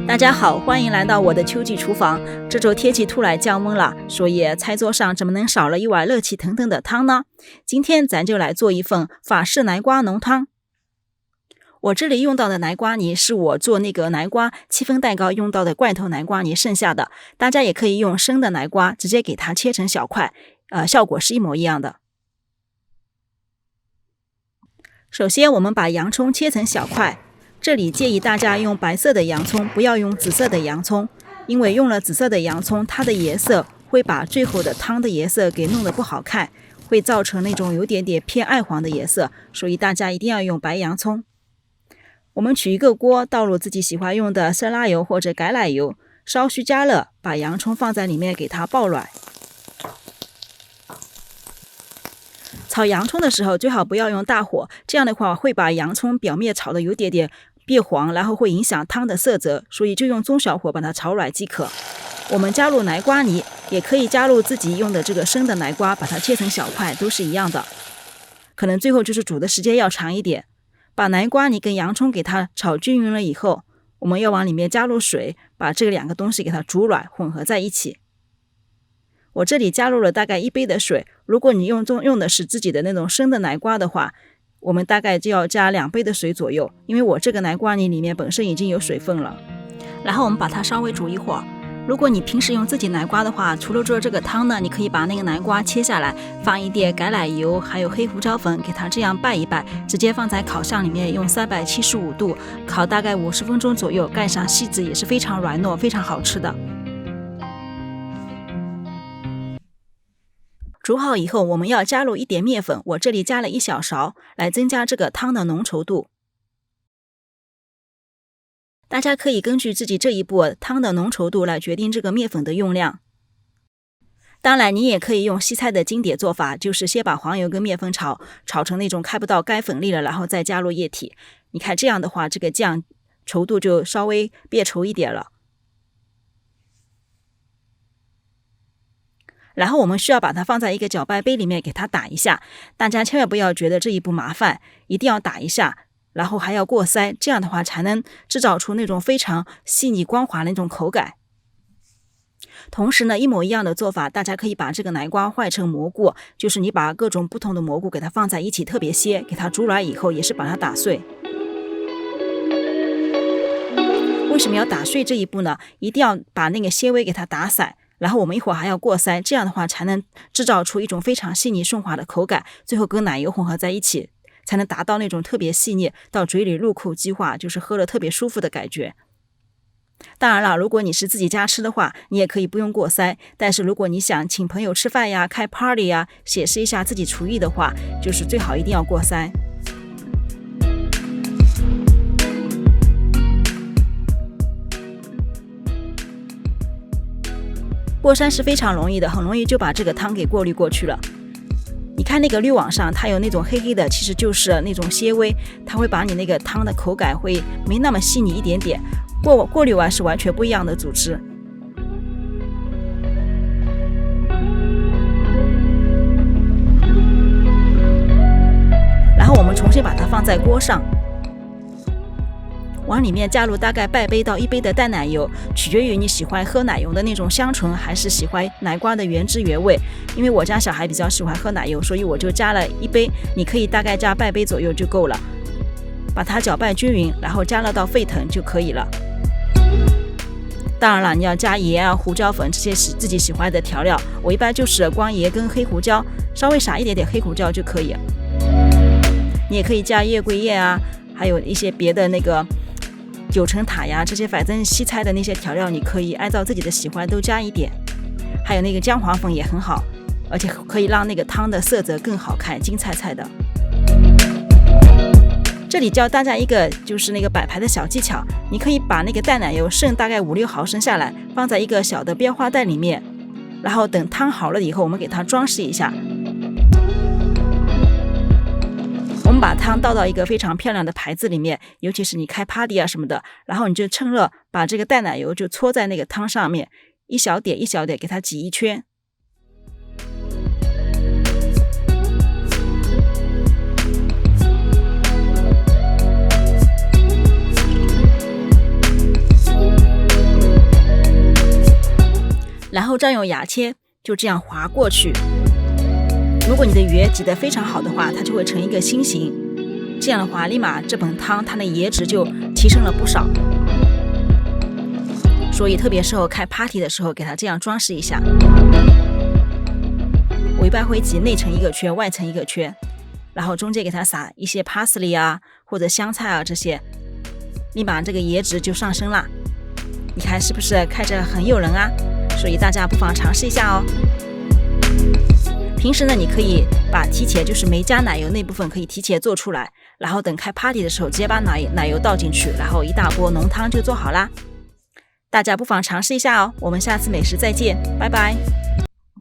大家好，欢迎来到我的秋季厨房。这周天气突然降温了，所以餐桌上怎么能少了一碗热气腾腾的汤呢？今天咱就来做一份法式南瓜浓汤。我这里用到的南瓜泥是我做那个南瓜戚风蛋糕用到的罐头南瓜泥剩下的，大家也可以用生的南瓜直接给它切成小块，效果是一模一样的。首先我们把洋葱切成小块，这里建议大家用白色的洋葱，不要用紫色的洋葱，因为用了紫色的洋葱，它的颜色会把最后的汤的颜色给弄得不好看，会造成那种有点点偏暗黄的颜色，所以大家一定要用白洋葱。我们取一个锅，倒入自己喜欢用的色拉油或者橄榄油，稍需加热，把洋葱放在里面给它爆软。炒洋葱的时候最好不要用大火，这样的话会把洋葱表面炒得有点点变黄，然后会影响汤的色泽，所以就用中小火把它炒软即可。我们加入南瓜泥，也可以加入自己用的这个生的南瓜，把它切成小块，都是一样的。可能最后就是煮的时间要长一点。把南瓜泥跟洋葱给它炒均匀了以后，我们要往里面加入水，把这两个东西给它煮软，混合在一起。我这里加入了大概1杯的水，如果你用的是自己的那种生的南瓜的话，我们大概就要加2杯的水左右，因为我这个南瓜泥里面本身已经有水分了。然后我们把它稍微煮一会儿。如果你平时用自己南瓜的话，除了做这个汤呢，你可以把那个南瓜切下来，放一点橄榄油还有黑胡椒粉，给它这样拌一拌，直接放在烤箱里面用375度烤大概50分钟左右，盖上锡纸也是非常软糯非常好吃的。煮好以后，我们要加入一点面粉，我这里加了1小勺，来增加这个汤的浓稠度。大家可以根据自己这一步汤的浓稠度来决定这个面粉的用量。当然你也可以用西菜的经典做法，就是先把黄油跟面粉炒成那种看不到干粉粒了，然后再加入液体。你看这样的话，这个酱稠度就稍微变稠一点了。然后我们需要把它放在一个搅拌杯里面给它打一下，大家千万不要觉得这一步麻烦，一定要打一下，然后还要过筛，这样的话才能制造出那种非常细腻光滑的那种口感。同时呢，一模一样的做法，大家可以把这个南瓜换成蘑菇，就是你把各种不同的蘑菇给它放在一起，特别些，给它煮软以后也是把它打碎。为什么要打碎这一步呢？一定要把那个纤维给它打散，然后我们一会儿还要过筛，这样的话才能制造出一种非常细腻顺滑的口感，最后跟奶油混合在一起，才能达到那种特别细腻，到嘴里入口即化，就是喝了特别舒服的感觉。当然了，如果你是自己家吃的话，你也可以不用过筛，但是如果你想请朋友吃饭呀，开 party 呀，显示一下自己厨艺的话，就是最好一定要过筛。过筛是非常容易的，很容易就把这个汤给过滤过去了。你看那个滤网上它有那种黑黑的，其实就是那种纤维，它会把你那个汤的口感会没那么细腻一点点，过滤完是完全不一样的组织。然后我们重新把它放在锅上，往里面加入大概半杯到1杯的淡奶油，取决于你喜欢喝奶油的那种香醇，还是喜欢南瓜的原汁原味。因为我家小孩比较喜欢喝奶油，所以我就加了1杯，你可以大概加半杯左右就够了。把它搅拌均匀，然后加热到沸腾就可以了。当然了，你要加盐啊、胡椒粉这些自己喜欢的调料，我一般就是光盐跟黑胡椒，稍微撒一点点黑胡椒就可以。你也可以加月桂叶啊，还有一些别的那个9层塔呀，这些反正西菜的那些调料，你可以按照自己的喜欢都加一点。还有那个姜黄粉也很好，而且可以让那个汤的色泽更好看，金菜菜的。这里教大家一个就是那个摆盘的小技巧，你可以把那个淡奶油剩大概5-6毫升下来，放在一个小的标花袋里面，然后等汤好了以后，我们给它装饰一下。我们把汤倒到一个非常漂亮的盘子里面，尤其是你开 party 啊什么的，然后你就趁热把这个淡奶油就搓在那个汤上面，一小点一小点给它挤一圈。然后再用牙签就这样划过去。如果你的鱼挤得非常好的话，它就会成一个心形，这样的话立马这盆汤它的颜值就提升了不少，所以特别适合开 party 的时候给它这样装饰一下。我一般会挤内层一个圈，外层一个圈，然后中间给它撒一些 parsley 啊或者香菜啊，这些立马这个颜值就上升了。你看是不是看着很诱人啊？所以大家不妨尝试一下哦。平时呢，你可以把提茄，就是没加奶油那部分可以提前做出来，然后等开 party 的时候直接把奶油倒进去，然后一大锅浓汤就做好啦。大家不妨尝试一下哦。我们下次美食再见，拜拜。